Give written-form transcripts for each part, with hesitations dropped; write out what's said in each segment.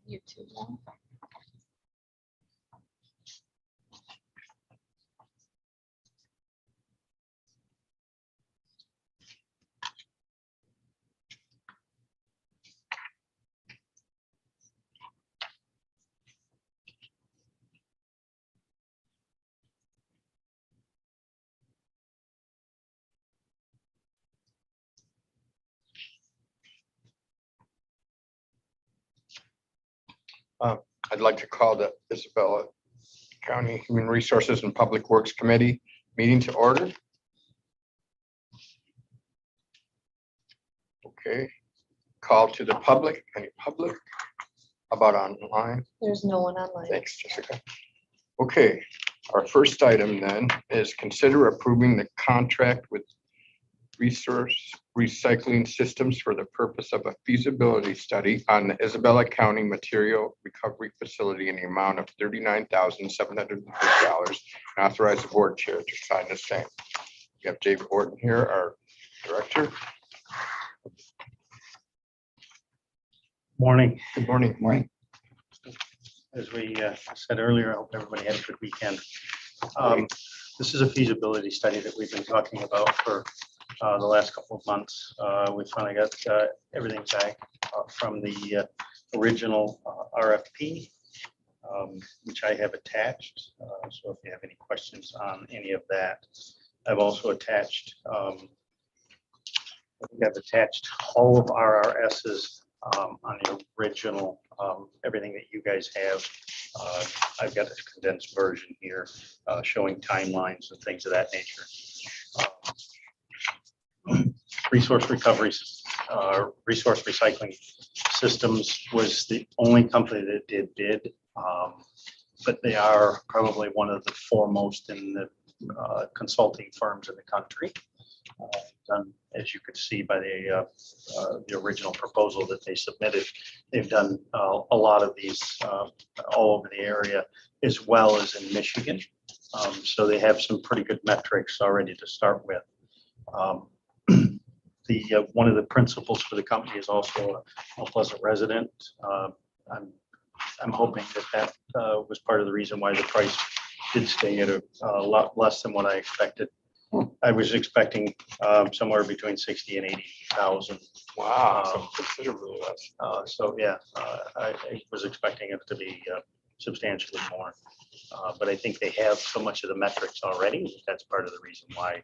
YouTube now. I'd like to call the Isabella County Human Resources and Public Works Committee meeting to order. Okay, call to the public. Any public? How about online? There's no one online. Thanks, Jessica. Okay, our first item then is consider approving the contract with Resource Recycling Systems for the purpose of a feasibility study on the Isabella County Material Recovery Facility in the amount of $39,750 and authorize the board chair to sign the same. We have David Orton here, our director. Morning. Good morning. Morning. As we said earlier, I hope everybody had a good weekend. This is a feasibility study that we've been talking about for the last couple of months. We finally got everything back from the original RFP, which I have attached. So if you have any questions on any of that, I've also attached, I've attached all of RRS's on the original, everything that you guys have. I've got a condensed version here showing timelines and things of that nature. Resource recoveries, resource recycling systems was the only company that did bid, but they are probably one of the foremost in the consulting firms in the country. Done, as you could see by the original proposal that they submitted, they've done a lot of these all over the area as well as in Michigan. So they have some pretty good metrics already to start with. One of the principals for the company is also a Pleasant resident. I'm hoping that was part of the reason why the price did stay at a lot less than what I expected. I was expecting somewhere between 60 and 80,000. Wow, so considerably less. So yeah, I was expecting it to be substantially more. But I think they have so much of the metrics already. That's part of the reason why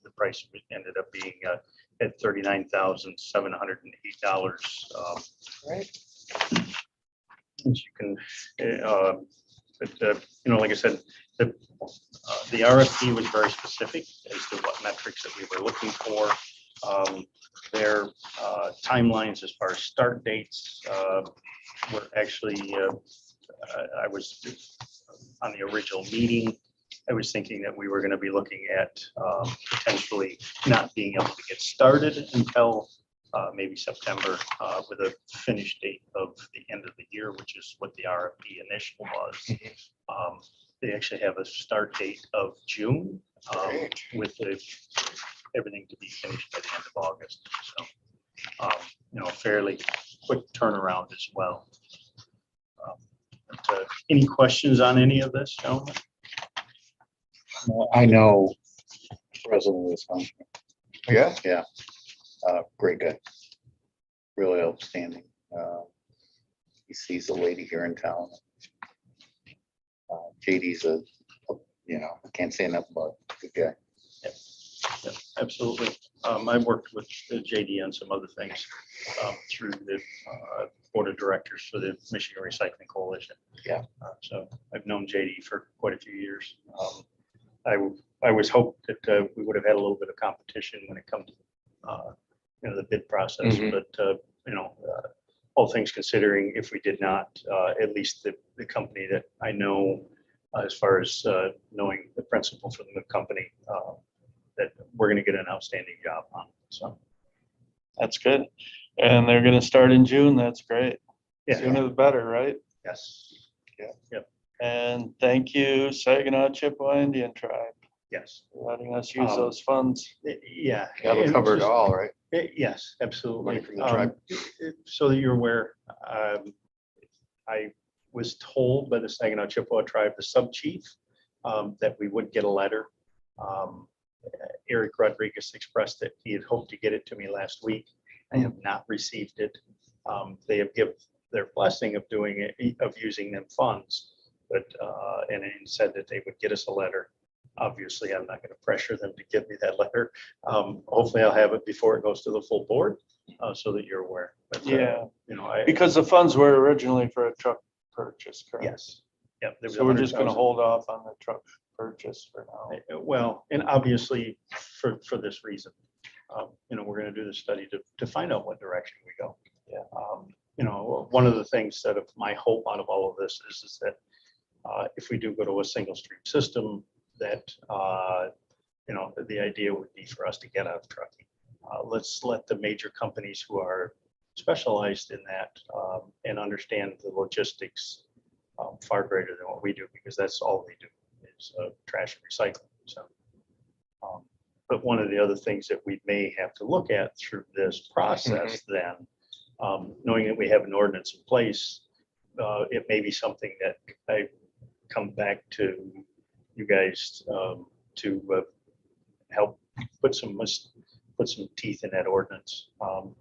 the price ended up being at $39,708. Right. As you can, like I said, the RFP was very specific as to what metrics that we were looking for. Their timelines as far as start dates were actually, I was on the original meeting, I was thinking that we were going to be looking at potentially not being able to get started until maybe September with a finish date of the end of the year, which is what the RFP initial was. They actually have a start date of June with everything to be finished by the end of August. So, fairly quick turnaround as well. Any questions on any of this, gentlemen? I know President of this company. Yeah. Yeah. Great guy. Really outstanding. He sees a lady here in town. JD's I can't say enough about the guy. Yeah, absolutely. I worked with JD on some other things through the board of directors for the Michigan Recycling Coalition. Yeah. So I've known JD for quite a few years. I always hoped that we would have had a little bit of competition when it comes to the bid process, but all things considering, if we did not, at least the company that I know, as far as knowing the principal for the company, that we're going to get an outstanding job on. So that's good. And they're going to start in June. That's great. yeah, Sooner the better, right? yes, Yeah. yep. And thank you, Saginaw Chippewa Indian Tribe. Yes. letting us use Um, those funds. Yeah. That'll and cover it just- all, right? Yes, absolutely. Money from the tribe. So that you're aware, I was told by the Saginaw Chippewa tribe, the sub-chief, that we would get a letter. Eric Rodriguez expressed that he had hoped to get it to me last week. I have not received it. They have given their blessing of doing it, of using them funds, but, and he said that they would get us a letter. Obviously, I'm not going to pressure them to give me that letter. Hopefully I'll have it before it goes to the full board, so that you're aware. But, Yeah, You know, because the funds were originally for a truck purchase, correct? yes. Yep. there was So we're just gonna 100,000. hold off on the truck purchase for now. Well, and obviously for this reason, you know, we're gonna do the study to find out what direction we go. Yeah. You know, one of the things that of my hope out of all of this is that if we do go to a single stream system, that, you know, the idea would be for us to get out of trucking. Let's let the major companies who are specialized in that and understand the logistics far greater than what we do, because that's all they do is trash and recycling. So, but one of the other things that we may have to look at through this process then, knowing that we have an ordinance in place, it may be something that I come back to you guys to help put some teeth in that ordinance,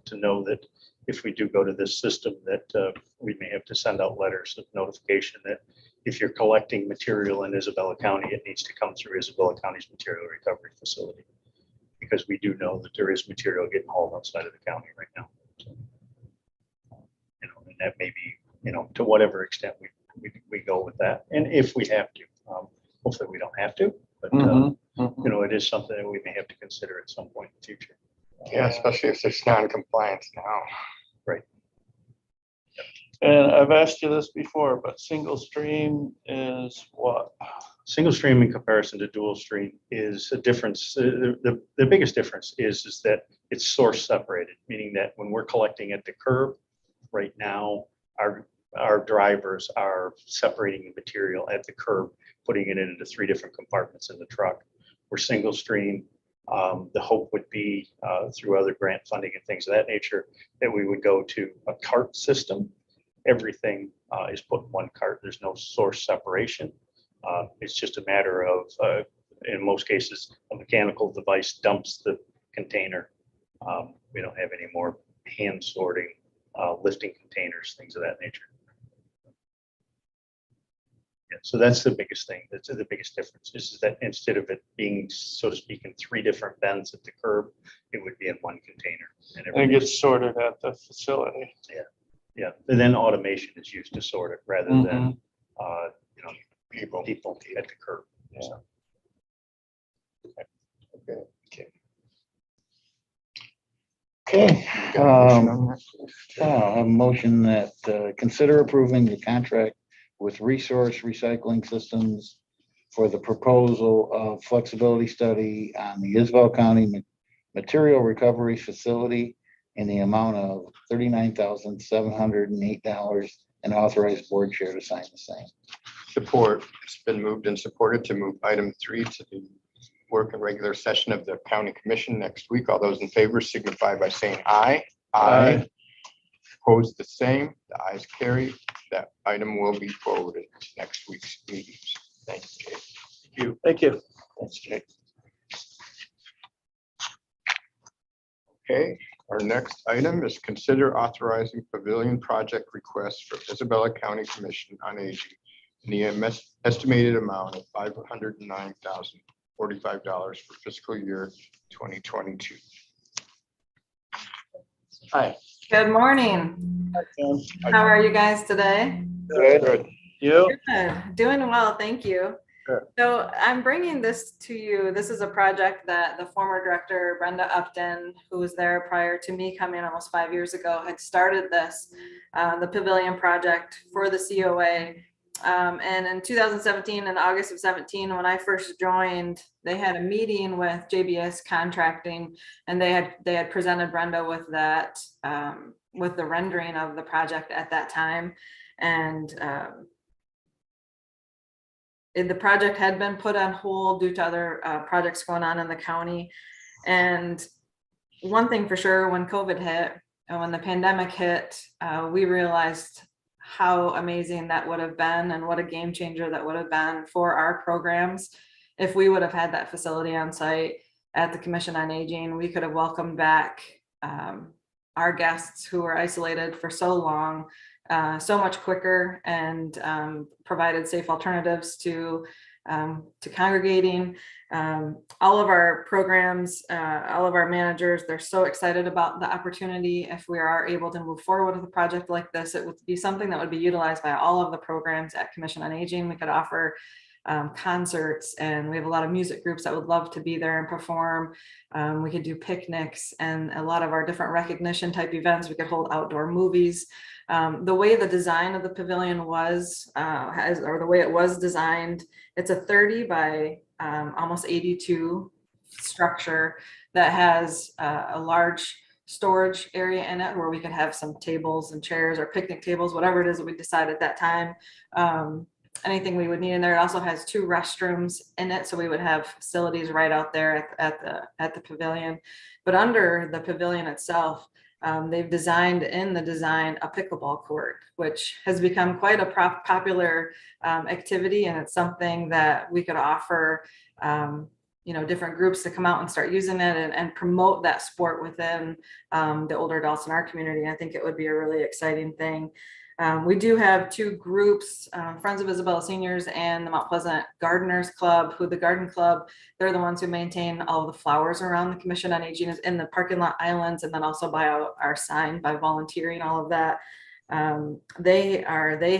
to know that if we do go to this system, that we may have to send out letters of notification that if you're collecting material in Isabella County, it needs to come through Isabella County's material recovery facility. Because we do know that there is material getting hauled outside of the county right now. So, you know, and that may be, you know, to whatever extent we go with that. And if we have to, hopefully we don't have to, but Mhm, you mhm. know, it is something that we may have to consider at some point in the future. Yeah, especially if there's non-compliance now. And I've asked you this before, but single stream is what? Single stream in comparison to dual stream is a difference. The biggest difference is that it's source separated, meaning that when we're collecting at the curb right now, our drivers are separating the material at the curb, putting it into 3 different compartments in the truck. We're single stream. The hope would be through other grant funding and things of that nature, that we would go to a cart system. Everything is put in one cart. There's no source separation. It's just a matter of, in most cases, a mechanical device dumps the container. We don't have any more hand sorting, lifting containers, things of that nature. Yeah, so that's the biggest thing. That's the biggest difference. Is that instead of it being, so to speak, in 3 different bins at the curb, it would be in one container. And And it everything- gets sorted at the facility. Yeah, and then automation is used to sort it rather than, you know, people at the curb. Yeah. So, Okay, You got a motion on that? I'll have a motion that consider approving the contract with Resource Recycling Systems for the proposal of flexibility study on the Isabel County Material Recovery Facility in the amount of $39,708 and authorize board chair to sign the same. Support. It's been moved and supported to move item 3 to the work and regular session of the county commission next week. All those in favor signify by saying aye. Aye. Opposed, the same. The ayes carry. That item will be forwarded to next week's meetings. Thank you, Jay. Thank you. That's Jake. Okay, our next item is consider authorizing pavilion project requests for Isabella County Commission on Aging in the estimated amount of $509,045 for fiscal year 2022. Hi. Good morning. How are you guys today? Good. You? Good. Doing well, thank you. Good. So I'm bringing this to you. This is a project that the former director, Brenda Upton, who was there prior to me coming almost 5 years ago, had started this, the pavilion project for the COA. And in 2017, in August of 17, when I first joined, they had a meeting with JBS Contracting, and they had presented Brenda with that, with the rendering of the project at that time. And the project had been put on hold due to other projects going on in the county. And one thing for sure, when COVID hit and when the pandemic hit, we realized how amazing that would have been and what a game changer that would have been for our programs. If we would have had that facility on site at the Commission on Aging, we could have welcomed back our guests who were isolated for so long, so much quicker, and provided safe alternatives to congregating. All of our programs, all of our managers, they're so excited about the opportunity. If we are able to move forward with a project like this, it would be something that would be utilized by all of the programs at Commission on Aging. We could offer concerts, and we have a lot of music groups that would love to be there and perform. We could do picnics and a lot of our different recognition type events. We could hold outdoor movies. The way the design of the pavilion was, or the way it was designed, it's a 30 by almost 82 structure that has a large storage area in it where we could have some tables and chairs or picnic tables, whatever it is that we decide at that time. Anything we would need in there. It also has 2 restrooms in it, so we would have facilities right out there at the pavilion. But under the pavilion itself, they've designed in the design a pickleball court, which has become quite a popular activity, and it's something that we could offer different groups to come out and start using it and promote that sport within the older adults in our community. I think it would be a really exciting thing. We do have 2 groups, Friends of Isabella Seniors and the Mount Pleasant Gardeners Club, who the Garden Club, they're the ones who maintain all the flowers around the Commission on Aging in the parking lot islands, and then also by our sign, by volunteering, all of that. They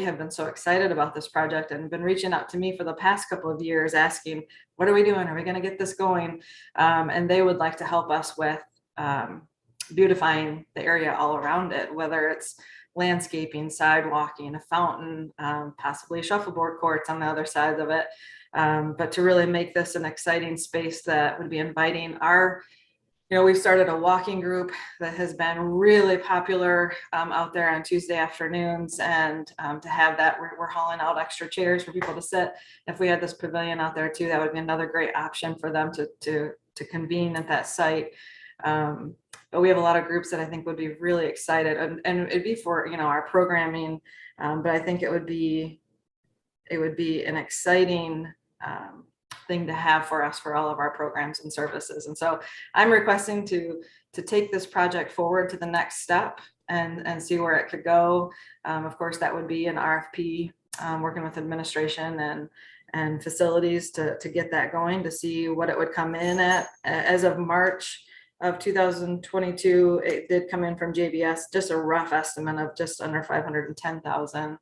have been so excited about this project and been reaching out to me for the past couple of years asking, what are we doing? Are we going to get this going? And they would like to help us with beautifying the area all around it, whether it's landscaping, sidewalking, a fountain, possibly shuffleboard courts on the other side of it. But to really make this an exciting space that would be inviting we've started a walking group that has been really popular out there on Tuesday afternoons, and to have that, we're hauling out extra chairs for people to sit. If we had this pavilion out there too, that would be another great option for them to convene at that site. But we have a lot of groups that I think would be really excited, and it'd be for our programming. But I think it would be an exciting thing to have for us for all of our programs and services. And so I'm requesting to take this project forward to the next step and see where it could go. Of course, that would be an RFP, working with administration and facilities to get that going, to see what it would come in at. As of March of 2022, it did come in from JBS, just a rough estimate of just under 510,000.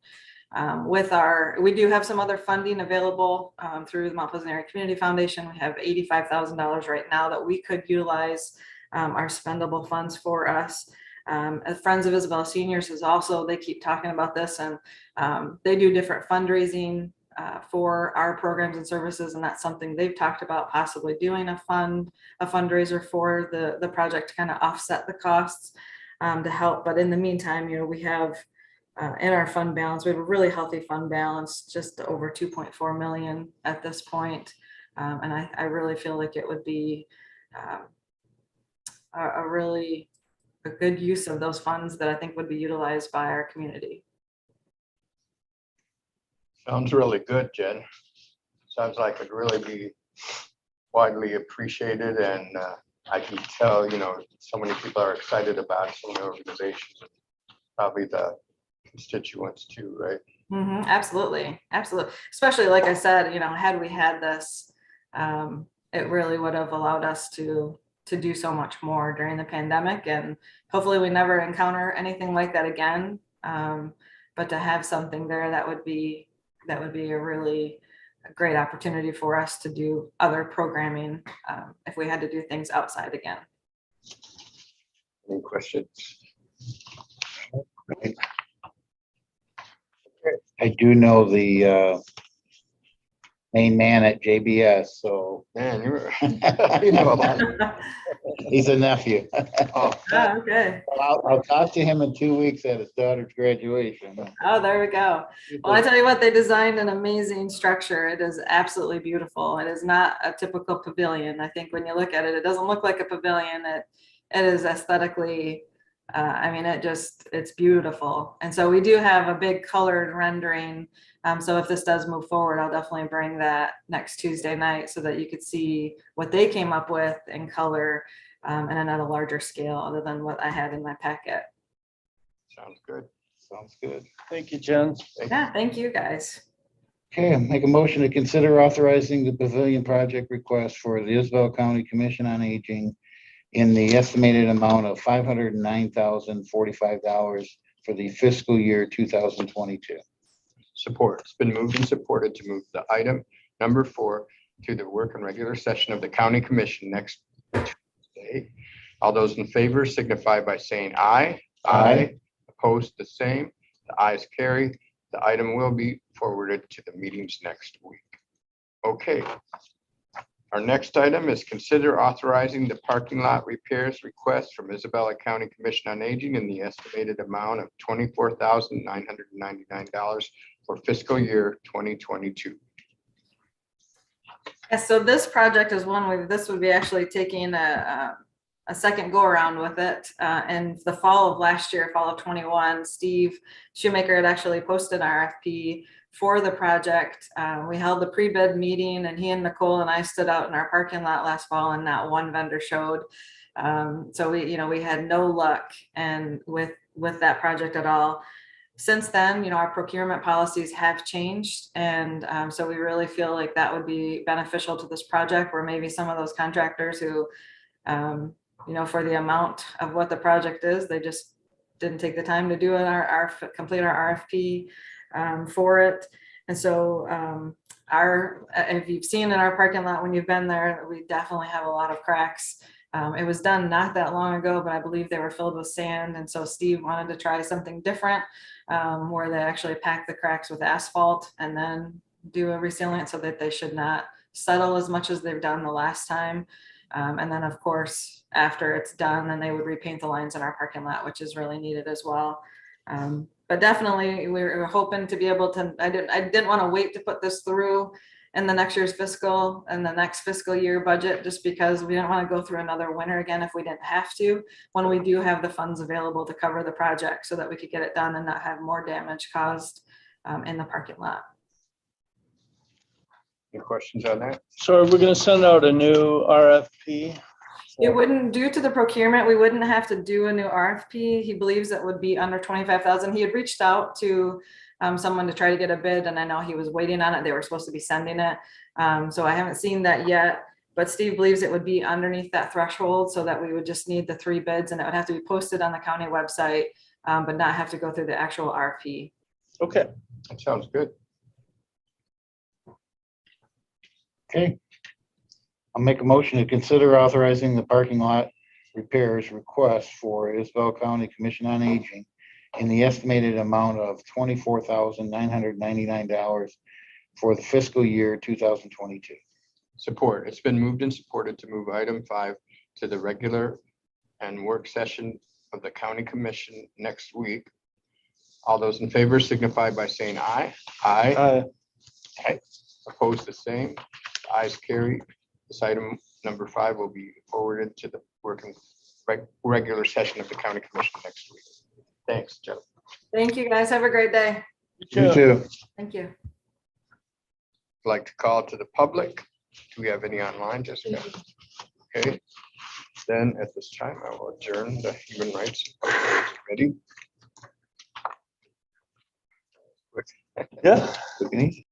We do have some other funding available through the Mount Pleasant Area Community Foundation. We have $85,000 right now that we could utilize our spendable funds for us. Friends of Isabella Seniors is also, they keep talking about this, and they do different fundraising for our programs and services, and that's something they've talked about possibly doing a fundraiser for the project to kind of offset the costs to help. But in the meantime, we have in our fund balance, we have a really healthy fund balance, just over 2.4 million at this point. And I really feel like it would be a good use of those funds that I think would be utilized by our community. Sounds really good, Jen. Sounds like it'd really be widely appreciated, and I can tell, so many people are excited about it, so many organizations, probably the constituents too, right? Mm-hmm, absolutely. Especially, like I said, had we had this, it really would have allowed us to do so much more during the pandemic, and hopefully we never encounter anything like that again. But to have something there, that would be a really great opportunity for us to do other programming if we had to do things outside again. Any questions? Okay. I do know the main man at JBS, so Man, you know a lot. he's a nephew. Oh, Oh, okay. I'll talk to him in 2 weeks at his daughter's graduation. Oh, there we go. Well, I tell you what, they designed an amazing structure. It is absolutely beautiful. It is not a typical pavilion. I think when you look at it, it doesn't look like a pavilion. It is aesthetically, I mean, it's beautiful. And so we do have a big colored rendering. So if this does move forward, I'll definitely bring that next Tuesday night so that you could see what they came up with in color, and then at a larger scale other than what I had in my packet. sounds good. Sounds good. Thank you, Jen. Yeah, thank you guys. Okay, make a motion to consider authorizing the pavilion project request for the Isabel County Commission on Aging in the estimated amount of $509,045 for the fiscal year 2022. Support. It's been moved and supported to move the item number 4 to the work and regular session of the county commission next Tuesday. All those in favor signify by saying aye. Aye. Opposed, the same. The ayes carry. The item will be forwarded to the meetings next week. Okay. Our next item is consider authorizing the parking lot repairs request from Isabella County Commission on Aging in the estimated amount of $24,999 for fiscal year 2022. Yeah, so this project is one this would be actually taking a second go around with it. In the fall of last year, fall of 21, Steve Shoemaker had actually posted an RFP for the project. We held the pre-bid meeting and he and Nicole and I stood out in our parking lot last fall and not one vendor showed. So we had no luck and with that project at all. Since then, our procurement policies have changed. And so we really feel like that would be beneficial to this project where maybe some of those contractors who, for the amount of what the project is, they just didn't take the time to do complete our RFP for it. And so if you've seen in our parking lot when you've been there, we definitely have a lot of cracks. It was done not that long ago, but I believe they were filled with sand. And so Steve wanted to try something different where they actually pack the cracks with asphalt and then do a resealant so that they should not settle as much as they've done the last time. And then of course, after it's done, then they would repaint the lines in our parking lot, which is really needed as well. But definitely we're hoping to be able to, I didn't want to wait to put this through in the next year's fiscal and the next fiscal year budget, just because we didn't want to go through another winter again if we didn't have to, when we do have the funds available to cover the project so that we could get it done and not have more damage caused in the parking lot. Any questions on that? So are we gonna send out a new RFP? It wouldn't, due to the procurement, we wouldn't have to do a new RFP. He believes it would be under 25,000. He had reached out to someone to try to get a bid, and I know he was waiting on it. They were supposed to be sending it. So I haven't seen that yet, but Steve believes it would be underneath that threshold so that we would just need the 3 bids and it would have to be posted on the county website, but not have to go through the actual RFP. Okay, That sounds good. Okay. I'll make a motion to consider authorizing the parking lot repairs request for Isabel County Commission on Aging in the estimated amount of $24,999 for the fiscal year 2022. Support. It's been moved and supported to move item 5 to the regular and work session of the county commission next week. All those in favor signify by saying aye. Aye. Aye. Opposed, the same. The ayes carry. This item number 5 will be forwarded to the working regular session of the county commission next week. Thanks, Jeff. Thank you guys. Have a great day. You too. Thank you. I'd like to call to the public. Do we have any online, Jessica? Okay. Then at this time, I will adjourn the Human Rights Committee. yeah. Quick and easy.